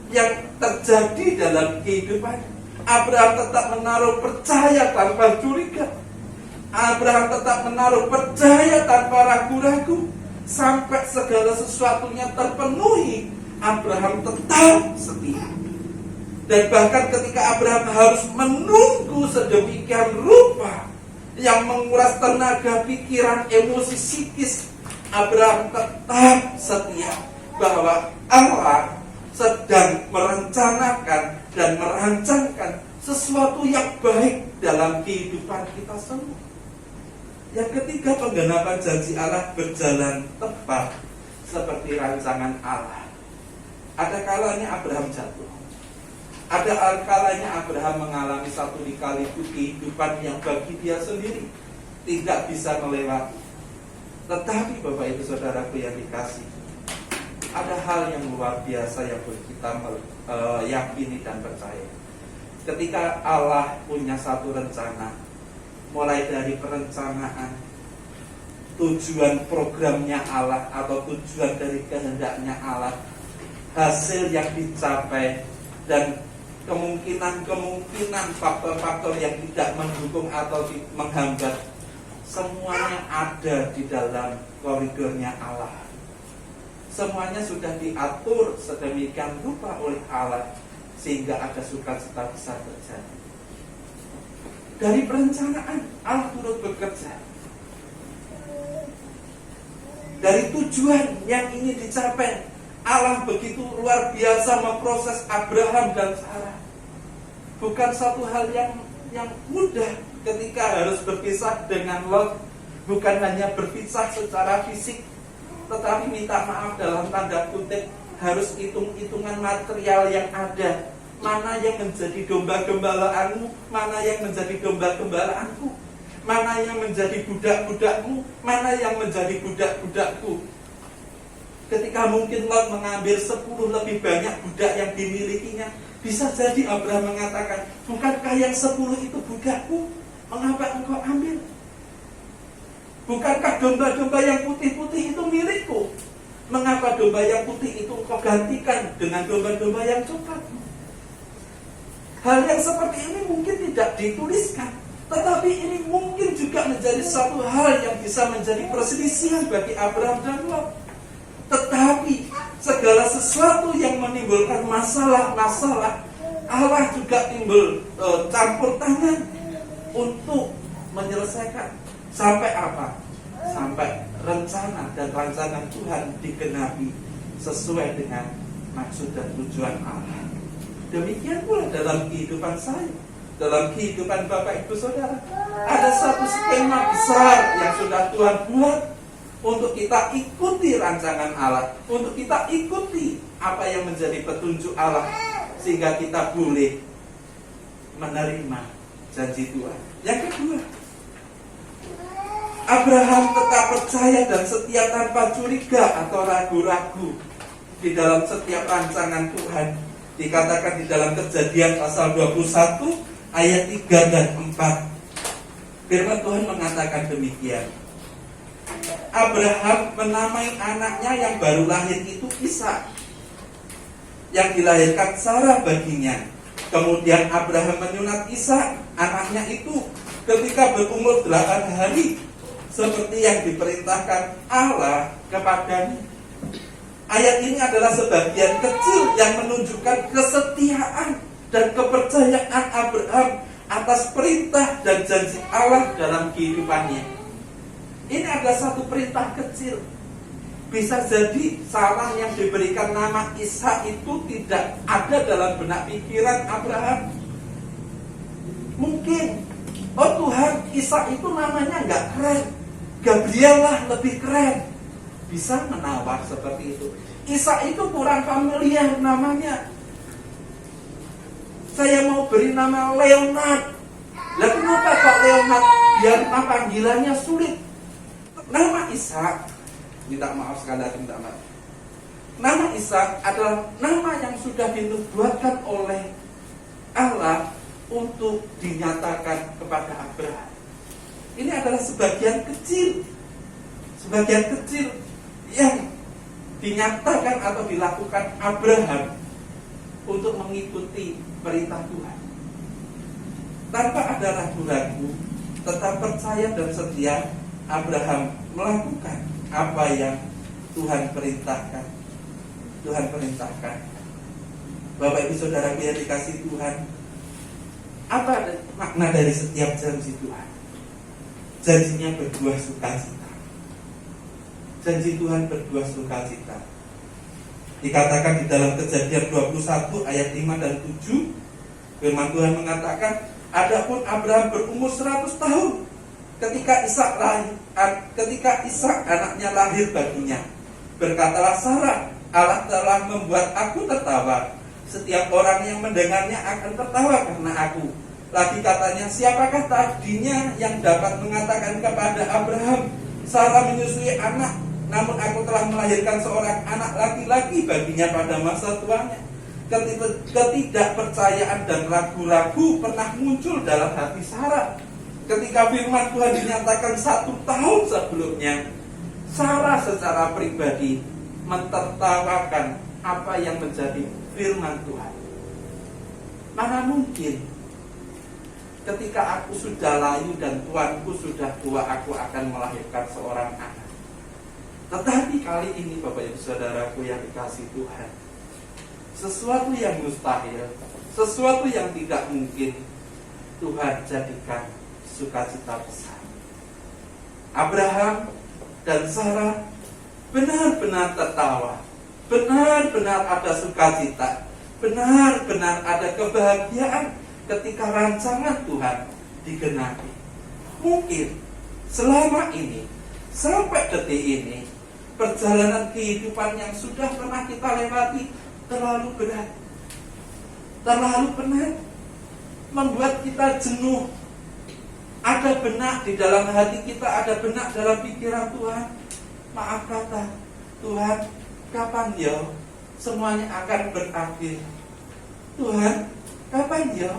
yang terjadi dalam kehidupannya. Abraham tetap menaruh percaya tanpa curiga. Abraham tetap menaruh percaya tanpa ragu-ragu. Sampai segala sesuatunya terpenuhi, Abraham tetap setia. Dan bahkan ketika Abraham harus menunggu sedemikian rupa yang menguras tenaga, pikiran, emosi, psikis, Abraham tetap setia bahwa Allah sedang merencanakan dan merancangkan sesuatu yang baik dalam kehidupan kita semua. Yang ketiga, penggenapan janji Allah berjalan tepat seperti rancangan Allah. Ada kalanya Abraham jatuh. Ada kalanya Abraham mengalami satu lika-liku kehidupan yang bagi dia sendiri tidak bisa melewati. Tetapi Bapak Ibu Saudaraku yang dikasih, ada hal yang luar biasa yang perlu kita yakini dan percaya. Ketika Allah punya satu rencana, mulai dari perencanaan, tujuan programnya Allah atau tujuan dari kehendaknya Allah, hasil yang dicapai, dan kemungkinan faktor-faktor yang tidak mendukung atau menghambat, semuanya ada di dalam koridornya Allah. Semuanya sudah diatur sedemikian rupa oleh Allah sehingga ada sukacita bisa terjadi. Dari perencanaan Allah turut bekerja. Dari tujuan yang ingin dicapai, Allah begitu luar biasa memproses Abraham dan Sarah. Bukan satu hal yang mudah ketika harus berpisah dengan Lot. Bukan hanya berpisah secara fisik, tetapi minta maaf dalam tanda kutip, harus hitung-hitungan material yang ada. Mana yang menjadi domba-gembalaanmu, mana yang menjadi domba-gembalaanku, mana yang menjadi budak-budakmu, mana yang menjadi budak-budakku. Ketika mungkin Lot mengambil 10 lebih banyak budak yang dimilikinya, bisa jadi Abraham mengatakan, bukankah yang 10 itu budakku? Mengapa engkau ambil? Bukankah domba-domba yang putih-putih itu milikku? Mengapa domba yang putih itu engkau gantikan dengan domba-domba yang coklat? Hal yang seperti ini mungkin tidak dituliskan, tetapi ini mungkin juga menjadi satu hal yang bisa menjadi perselisihan bagi Abraham dan Lot. Tetapi segala sesuatu yang menimbulkan masalah-masalah, Allah juga timbul campur tangan untuk menyelesaikan. Sampai apa? Sampai rencana dan rancangan Tuhan digenapi sesuai dengan maksud dan tujuan Allah. Demikian pula dalam kehidupan saya, dalam kehidupan Bapak Ibu Saudara, ada satu skema besar yang sudah Tuhan buat untuk kita ikuti rancangan Allah, untuk kita ikuti apa yang menjadi petunjuk Allah, sehingga kita boleh menerima janji Tuhan. Yang kedua, Abraham tetap percaya dan setia tanpa curiga atau ragu-ragu di dalam setiap rancangan Tuhan. Dikatakan di dalam Kejadian pasal 21 ayat 3 dan 4. Firman Tuhan mengatakan demikian. Abraham menamai anaknya yang baru lahir itu Ishak, yang dilahirkan Sarah baginya. Kemudian Abraham menyunat Ishak, anaknya itu, ketika berumur 8 hari, seperti yang diperintahkan Allah kepadanya. Ayat ini adalah sebagian kecil yang menunjukkan kesetiaan dan kepercayaan Abraham atas perintah dan janji Allah dalam kehidupannya. Ini adalah satu perintah kecil. Bisa jadi saran yang diberikan nama Ishak itu tidak ada dalam benak pikiran Abraham. Mungkin, oh Tuhan, Ishak itu namanya nggak keren, Gabriel lah lebih keren. bisa menawar seperti itu. Ishak itu kurang familiar namanya. Saya mau beri nama Leonard. Lah kenapa kok Leonard? Biar panggilannya sulit. Nama Ishak, minta maaf sekali lagi, minta maaf. Nama Ishak adalah nama yang sudah dinubuatkan oleh Allah untuk dinyatakan kepada Abraham. Ini adalah sebagian kecil yang dinyatakan atau dilakukan Abraham untuk mengikuti perintah Tuhan. Tanpa ada ragu-ragu, tetap percaya dan setia, Abraham melakukan apa yang Tuhan perintahkan. Bapak Ibu Saudara yang dikasih Tuhan, apa makna dari setiap janji Tuhan? Janjinya berbuah sukacita. Janji Tuhan berbuah sukacita. Dikatakan di dalam Kejadian 21 ayat 5 dan 7, firman Tuhan mengatakan, adapun Abraham berumur 100 tahun ketika Ishak anaknya lahir baginya. Berkatalah Sarah, Allah telah membuat aku tertawa. Setiap orang yang mendengarnya akan tertawa karena aku. Lagi katanya, siapakah tadinya yang dapat mengatakan kepada Abraham, Sarah menyusui anak, namun aku telah melahirkan seorang anak laki-laki baginya pada masa tuanya. Ketidakpercayaan dan ragu-ragu pernah muncul dalam hati Sarah. Ketika firman Tuhan dinyatakan 1 tahun sebelumnya, Sarah secara pribadi mentertawakan apa yang menjadi firman Tuhan. Mana mungkin ketika aku sudah layu dan tuanku sudah tua, aku akan melahirkan seorang anak. Tetapi kali ini Bapak Ibu Saudaraku yang dikasih Tuhan, sesuatu yang mustahil, sesuatu yang tidak mungkin, Tuhan jadikan sukacita besar. Abraham dan Sarah benar-benar tertawa, benar-benar ada sukacita, benar-benar ada kebahagiaan ketika rancangan Tuhan digenapi. Mungkin selama ini, sampai detik ini, perjalanan kehidupan yang sudah pernah kita lewati terlalu berat, terlalu penat, membuat kita jenuh. Ada benak di dalam hati kita, ada benak dalam pikiran Tuhan. Maaf kata, Tuhan, kapan ya semuanya akan berakhir? Tuhan, kapan ya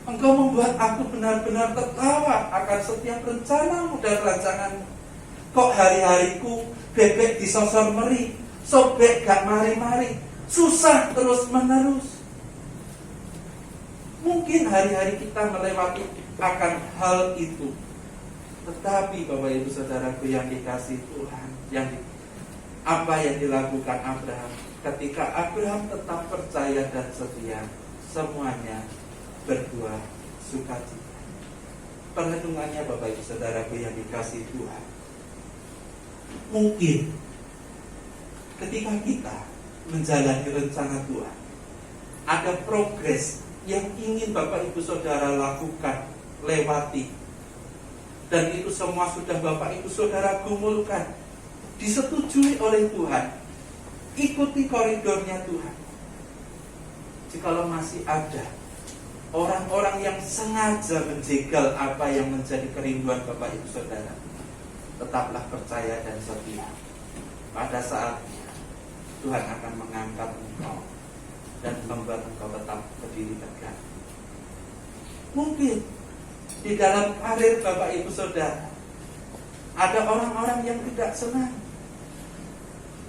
Engkau membuat aku benar-benar tertawa akan setiap rencanamu dan rancanganmu? Kok hari-hariku bebek disosor meri, sobek gak mari-mari, susah terus-menerus. Mungkin hari-hari kita melewati akan hal itu. Tetapi Bapak Ibu Saudaraku yang dikasih Tuhan, apa yang dilakukan Abraham, ketika Abraham tetap percaya dan setia, semuanya berbuah sukacita. Perhitungannya Bapak Ibu Saudaraku yang dikasih Tuhan, mungkin ketika kita menjalani rencana Tuhan, ada progres yang ingin Bapak Ibu Saudara lakukan, lewati, dan itu semua sudah Bapak Ibu Saudara gumulkan, disetujui oleh Tuhan, ikuti koridornya Tuhan. Jikalau masih ada orang-orang yang sengaja menjegal apa yang menjadi kerinduan Bapak Ibu Saudara, tetaplah percaya dan setia. Pada saatnya Tuhan akan mengangkat engkau dan membuat engkau tetap berdiri tegak. Mungkin di dalam karir Bapak Ibu Saudara ada orang-orang yang tidak senang,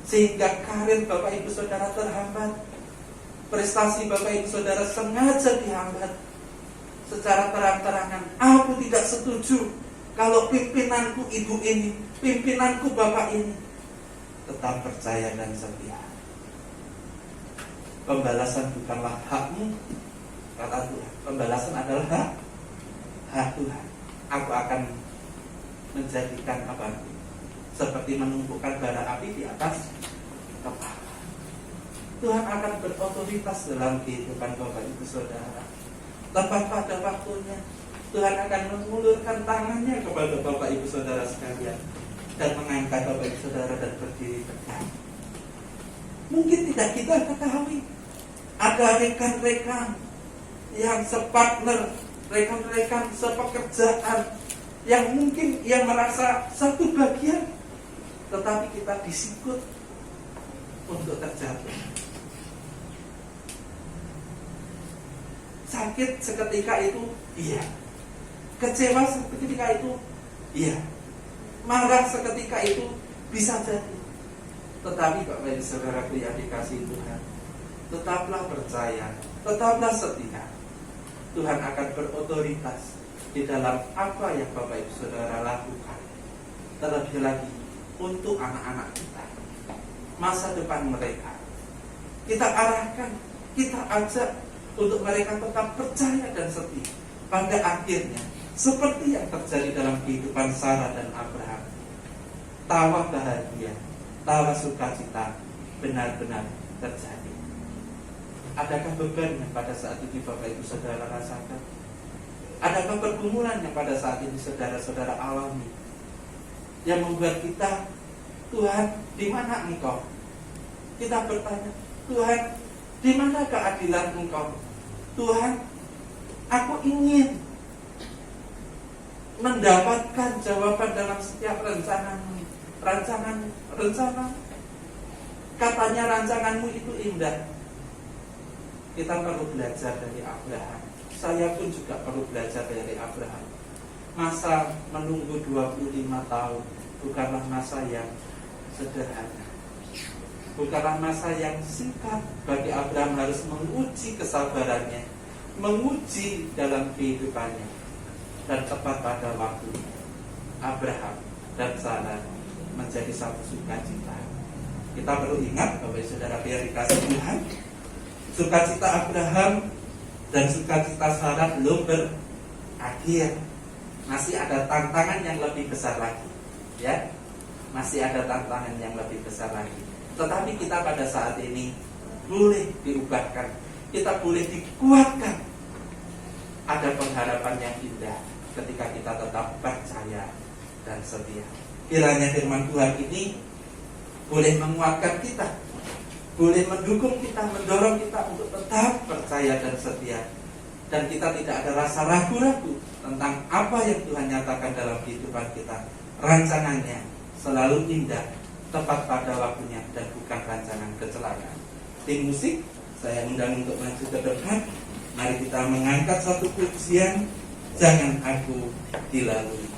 sehingga karir Bapak Ibu Saudara terhambat. Prestasi Bapak Ibu Saudara sengaja dihambat secara terang-terangan. Aku tidak setuju kalau pimpinanku ibu ini, pimpinanku bapak ini. Tetap percaya dan setia. Pembalasan bukanlah hakmu, kata Tuhan. Pembalasan adalah hak Tuhan. Aku akan menjadikan apa? Seperti menumpukan bara api di atas kepala. Tuhan akan berotoritas dalam kehidupan Bapak Ibu Saudara. Tepat pada waktunya Tuhan akan mengulurkan tangannya kepada Bapak Ibu Saudara sekalian. dan mengangkat Bapak Ibu Saudara dan berdiri tegak. Mungkin tidak kita ketahui, ada rekan-rekan yang separtner, rekan-rekan sepekerjaan yang mungkin ia merasa satu bagian, tetapi kita disikut untuk terjatuh. Sakit seketika itu, iya. Kecewa seketika itu, iya. Marah seketika itu bisa jadi. Tetapi Bapak Ibu Saudaraku yang dikasihi Tuhan, tetaplah percaya, tetaplah setia. Tuhan akan berotoritas di dalam apa yang Bapak Ibu Saudara lakukan. Terlebih lagi untuk anak-anak kita, masa depan mereka. Kita arahkan, kita ajak untuk mereka tetap percaya dan setia. Pada akhirnya, seperti yang terjadi dalam kehidupan Sarah dan Abraham, tawa bahagia, tawa sukacita benar-benar terjadi. Adakah beban yang pada saat ini Bapak Ibu Saudara rasakan? Adakah pergumulan yang pada saat ini saudara-saudara alami, yang membuat kita, Tuhan, di mana Engkau? Kita bertanya, Tuhan, di mana keadilan Engkau? Tuhan, aku ingin mendapatkan jawaban dalam setiap rencana. Katanya rancanganmu itu indah. Kita perlu belajar dari Abraham. Saya pun juga perlu belajar dari Abraham. Masa menunggu 25 tahun bukanlah masa yang sederhana, bukanlah masa yang singkat. Bagi Abraham harus menguji kesabarannya, menguji dalam kehidupannya. Dan tepat pada waktu Abraham dan Sarah menjadi satu sukacita. Kita perlu ingat Bapak Saudara biar dikasih Tuhan, sukacita Abraham dan sukacita Sarah belum berakhir. Masih ada tantangan yang lebih besar lagi, ya. Masih ada tantangan yang lebih besar lagi. Tetapi kita pada saat ini boleh diubahkan, kita boleh dikuatkan. Ada pengharapan yang indah ketika kita tetap percaya dan setia. Kiranya firman Tuhan ini boleh menguatkan kita, boleh mendukung kita, mendorong kita untuk tetap percaya dan setia. Dan kita tidak ada rasa ragu-ragu tentang apa yang Tuhan nyatakan dalam kehidupan kita. Rancangannya selalu indah, tepat pada waktunya, dan bukan rancangan kecelakaan. Tim musik, saya undang untuk maju ke depan. Mari kita mengangkat satu pujian, Jangan Aku Dilalui.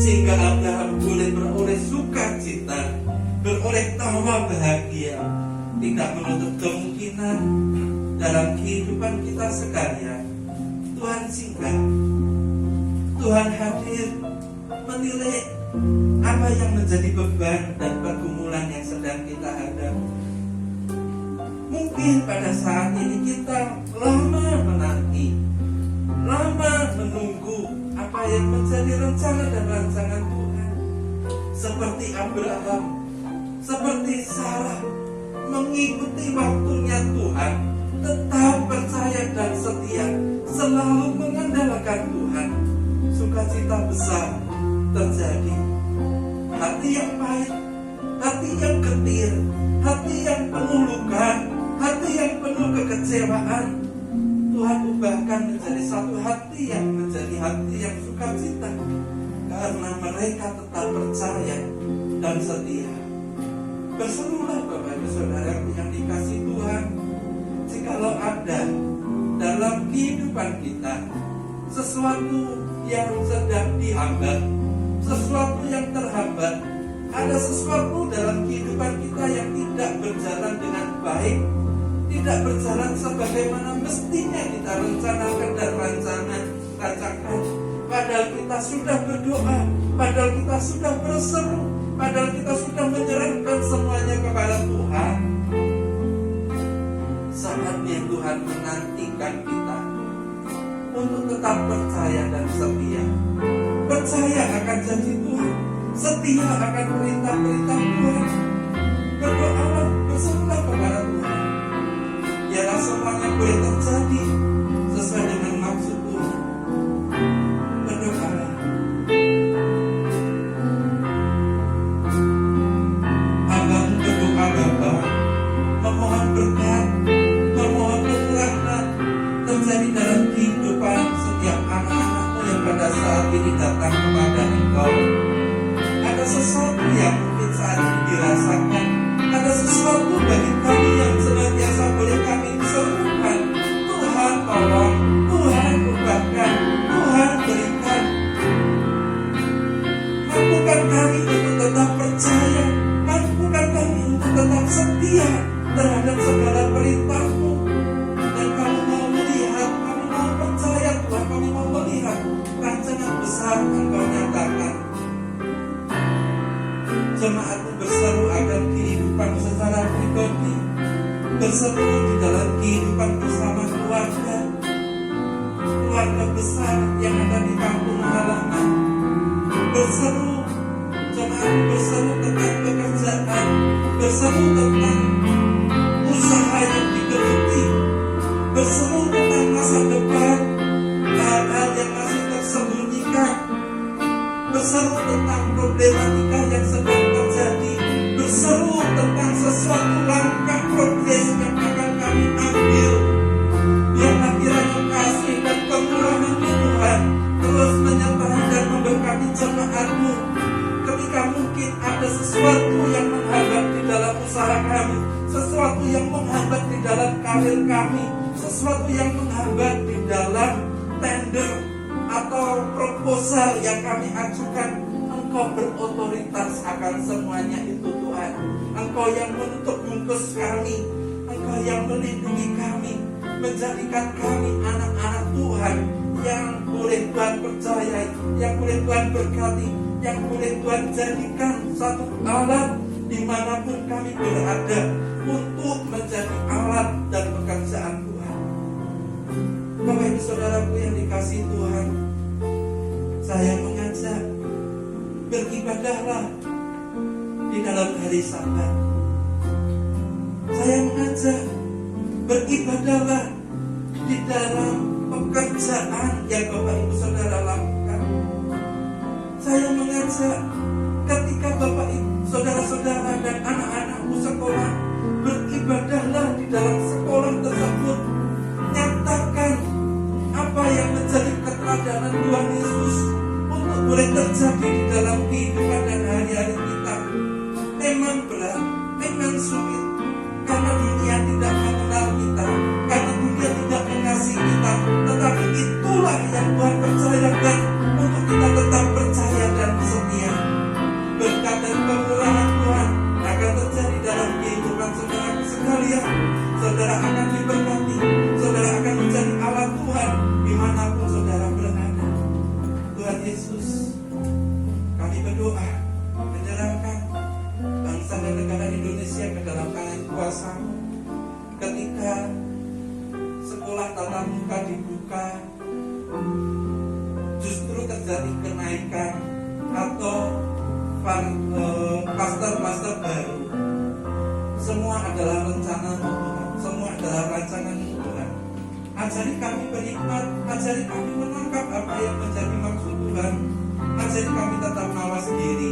sehingga Abraham boleh beroleh sukacita, beroleh tawa bahagia. Tidak menutup kemungkinan dalam kehidupan kita sekalian Tuhan singgah, Tuhan hadir, menilai apa yang menjadi beban dan pergumulan yang sedang kita hadapi. Mungkin pada saat ini kita lama menanti, lama menunggu apa yang menjadi rencana dan rancangan Tuhan. Seperti Abraham, seperti Sarah, mengikuti waktunya Tuhan, tetap percaya dan setia, selalu mengandalkan Tuhan. Sukacita besar terjadi. Hati yang pahit, hati yang getir, hati yang penuh luka, hati yang penuh kekecewaan, Tuhan ubahkan menjadi satu hati yang menjadi hati yang sukacita, karena mereka tetap percaya dan setia. Berserulah Bapak Ibu Saudaraku yang dikasihi Tuhan, jikalau ada dalam kehidupan kita sesuatu yang sedang dihambat, sesuatu yang terhambat, ada sesuatu dalam kehidupan kita yang tidak berjalan dengan baik, tidak berjalan sebagaimana mestinya kita rencanakan dan rancangan. Padahal kita sudah berdoa, padahal kita sudah berseru, padahal kita sudah menyerahkan semuanya kepada Tuhan. Saatnya Tuhan menantikan kita untuk tetap percaya dan setia. Percaya akan janji Tuhan, setia akan perintah-perintah Tuhan. Berdoalah, berserulah kepada Tuhan. Biarlah semuanya boleh terjadi sesuai dengan maksud Tuhan. Berdoalah. Abang berdoa Bapa, memohon berkat, memohon kekurangan terjadi dalam kehidupan setiap anak-anakmu yang pada saat ini datang kepada Engkau. Ada sesuatu yang mungkin saat ini dirasakan, ada sesuatu bagi kami yang senantiasa boleh kami serukan. Tuhan tolong, Tuhan ubahkan, Tuhan berikan. Mampukan kami untuk tetap percaya, mampukan kami untuk tetap setia terhadap segala perintah-Mu. Dan kami mau melihat, kami mau percaya Tuhan, kami mau melihat rancangan besar Engkau nyatakan. Jemaatmu berseru agar kehidupan secara pribadi, berseru di dalam kehidupan bersama keluarga, keluarga besar yang ada di kampung halaman. Berseru, jemaatmu berseru tentang pekerjaan, berseru tentang usaha yang digeluti, berseru tentang masa depan, hal-hal yang masih tersembunyikan, berseru tentang problematika yang sedang terjadi, berseru tentang sesuatu langkah progres yang akan kami ambil. Biarlah kiranya kasih dan kemurahan Tuhan terus menyertai dan memberkati jemaat-Mu. Ketika mungkin ada sesuatu yang menghambat di dalam usaha kami, sesuatu yang menghambat di dalam karir kami, sesuatu yang menghambat di dalam tender atau proposal yang kami ajukan, Engkau berotoritas akan semuanya itu Tuhan. Engkau yang menutup bungkus kami, Engkau yang melindungi kami, menjadikan kami anak-anak Tuhan yang boleh Tuhan percayai, yang boleh Tuhan berkati, yang boleh Tuhan jadikan satu alat dimanapun kami berada untuk menjadi alat dan pekerjaan Tuhan. Bapak Ibu Saudaraku yang dikasihi Tuhan, saya mengajak beribadahlah di dalam hari Sabat. Saya mengajak beribadahlah di dalam pekerjaan yang Bapak Ibu Saudara lakukan. Saya mengajak ketika Bapak Ibu Saudara-saudara dan anak-anakmu sekolah, beribadahlah di dalam sekolah tersebut. Nyatakan apa yang menjadi keteladanan Tuhan Yesus untuk boleh terjadi di dalam kehidupan dan hari-hari kita. Memang berat, memang sulit, karena dunia tidak mengenal kita, karena dunia tidak mengasihi kita. Tetapi itulah yang Tuhan percayakan untuk kita tetap percaya dan setia. berdoa, menyerahkan bangsa dan negara Indonesia ke dalam tangan kuasa-Mu. Ketika sekolah tatap muka dibuka, justru terjadi kenaikan atau klaster-klaster baru. Semua adalah rencana Tuhan, semua adalah rancangan Tuhan. Ajari kami berhikmat, ajari kami menangkap apa yang menjadi maksud Tuhan. Ajari kami tetap mawas diri.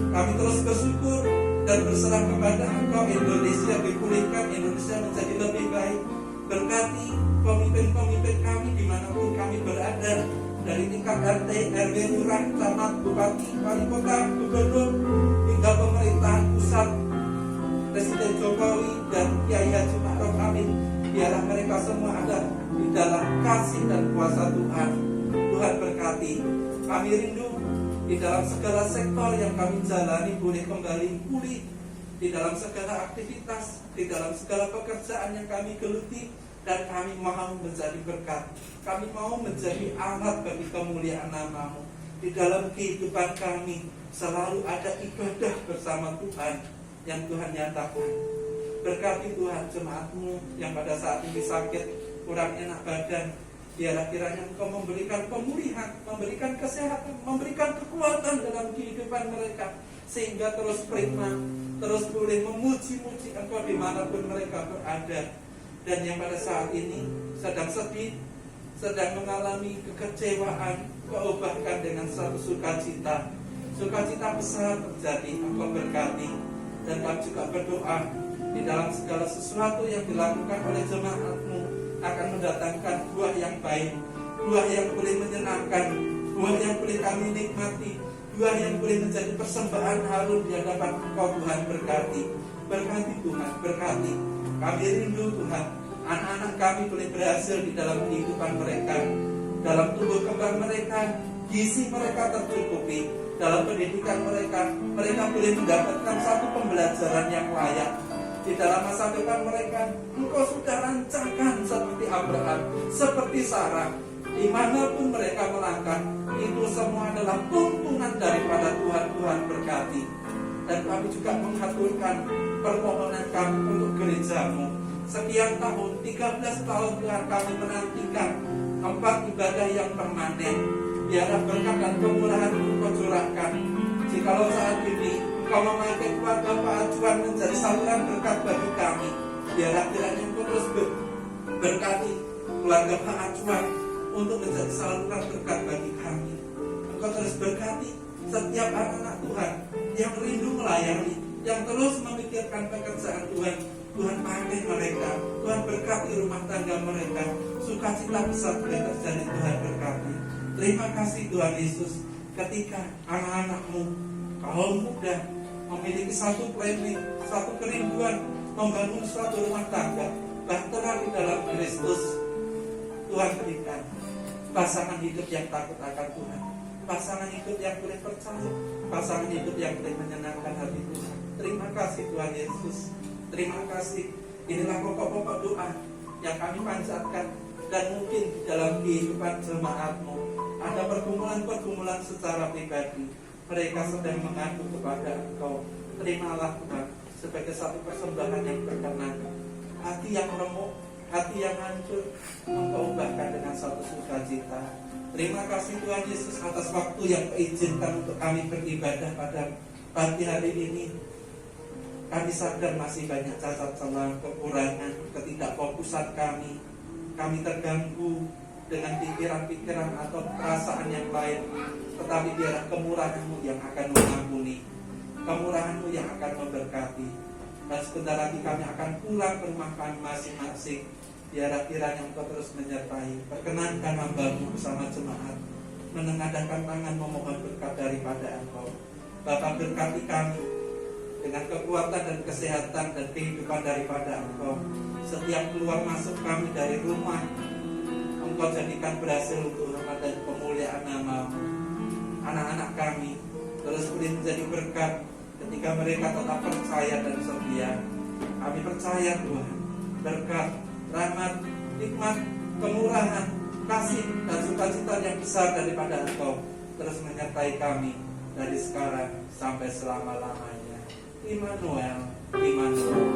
Kami terus bersyukur dan berserah kepada Engkau. Indonesia dipulihkan, Indonesia menjadi lebih baik. Berkati pemimpin-pemimpin kami dimanapun kami berada, dari tingkat RT, RW, lurah, camat, bupati, wali kota, gubernur, hingga pemerintahan pusat, Presiden Jokowi dan Kiai Haji Ma'ruf Amin. Biarlah mereka semua ada di dalam kasih dan kuasa Tuhan. Tuhan berkati. Kami rindu di dalam segala sektor yang kami jalani boleh kembali pulih, di dalam segala aktivitas, di dalam segala pekerjaan yang kami geluti, dan kami mau menjadi berkat. Kami mau menjadi alat bagi kemuliaan nama-Mu. Di dalam kehidupan kami selalu ada ibadah bersama Tuhan yang Tuhan nyatakan. Berkati Tuhan jemaat-Mu yang pada saat ini sakit, kurang enak badan. Biarlah kiranya Engkau memberikan pemulihan, memberikan kesehatan, memberikan kekuatan dalam kehidupan mereka, sehingga terus prima, terus boleh memuji-muji Engkau dimanapun mereka berada. Dan yang pada saat ini sedang sedih, sedang mengalami kekecewaan, Kau ubahkan dengan satu sukacita. Sukacita besar terjadi, Engkau berkati. Dan kami juga berdoa di dalam segala sesuatu yang dilakukan oleh jemaat-Mu akan mendatangkan buah yang baik, buah yang boleh menyenangkan, buah yang boleh kami nikmati, buah yang boleh menjadi persembahan harum di hadapan Engkau. Tuhan berkati. Berkati Tuhan, berkati. Kami rindu Tuhan, anak-anak kami boleh berhasil di dalam kehidupan mereka, dalam tumbuh kembang mereka, gizi mereka tercukupi, dalam pendidikan mereka boleh mendapatkan satu pembelajaran yang layak. Di dalam masa depan mereka, Engkau sudah rancangkan seperti Abraham, seperti Sarah. Dimanapun mereka melangkah, itu semua adalah tuntunan daripada Tuhan. Tuhan berkati. Dan kami juga mengaturkan permohonan kami untuk gereja-Mu. Sekian tahun, 13 tahun Tuhan, kami menantikan tempat ibadah yang permanen. Biarlah berkat dan kemurahan Engkau curahkan. Jikalau saat ini Engkau memakai keluarga Pak Acuan menjadi saluran berkat bagi kami, biarlah kiranya Engkau terus berkati keluarga Pak Acuan untuk menjadi saluran berkat bagi kami. Engkau terus berkati setiap anak-anak Tuhan yang rindu melayani, yang terus memikirkan pekerjaan Tuhan. Tuhan pakai mereka, Tuhan berkati rumah tangga mereka, sukacita besar boleh terjadi. Tuhan berkati. Terima kasih Tuhan Yesus, ketika anak-anak-Mu, kaum muda, memiliki satu planning, satu kerinduan membangun suatu rumah tangga, bahtera di dalam Kristus. Tuhan berikan pasangan hidup yang takut akan Tuhan, pasangan hidup yang boleh percaya, pasangan hidup yang boleh menyenangkan hati Tuhan. Terima kasih Tuhan Yesus. Terima kasih. Inilah pokok-pokok doa yang kami panjatkan. Dan mungkin di dalam kehidupan jemaat-Mu ada pergumulan-pergumulan secara pribadi. Mereka sedang mengadu kepada Engkau. Terimalah Tuhan sebagai satu persembahan yang berkenan. Hati yang remuk, hati yang hancur, Engkau ubahkan dengan satu sukacita. Terima kasih Tuhan Yesus atas waktu yang izinkan untuk kami beribadah pada pagi hari ini. Kami sadar masih banyak cacat celah, kekurangan, ketidakfokusan kami. Kami terganggu dengan pikiran-pikiran atau perasaan yang lain. Tetapi biarlah kemurahan-Mu yang akan mengampuni, kemurahan-Mu yang akan memberkati. Dan sebentar lagi kami akan pulang ke rumah kami masing-masing. Biarlah kiranya Engkau terus menyertai. Perkenankan hamba-Mu bersama jemaat menengadahkan tangan memohon berkat daripada Engkau. Bapa, berkati kami dengan kekuatan dan kesehatan dan kehidupan daripada Engkau. Setiap keluar masuk kami dari rumah, Engkau jadikan berhasil untuk hormat dan kemuliaan nama-Mu. Anak-anak kami terus boleh menjadi berkat ketika mereka tetap percaya dan setia. Kami percaya Tuhan, berkat, rahmat, nikmat, kemurahan, kasih dan sukacita yang besar daripada Engkau terus menyertai kami. dari sekarang sampai selama-lamanya. Immanuel, Immanuel.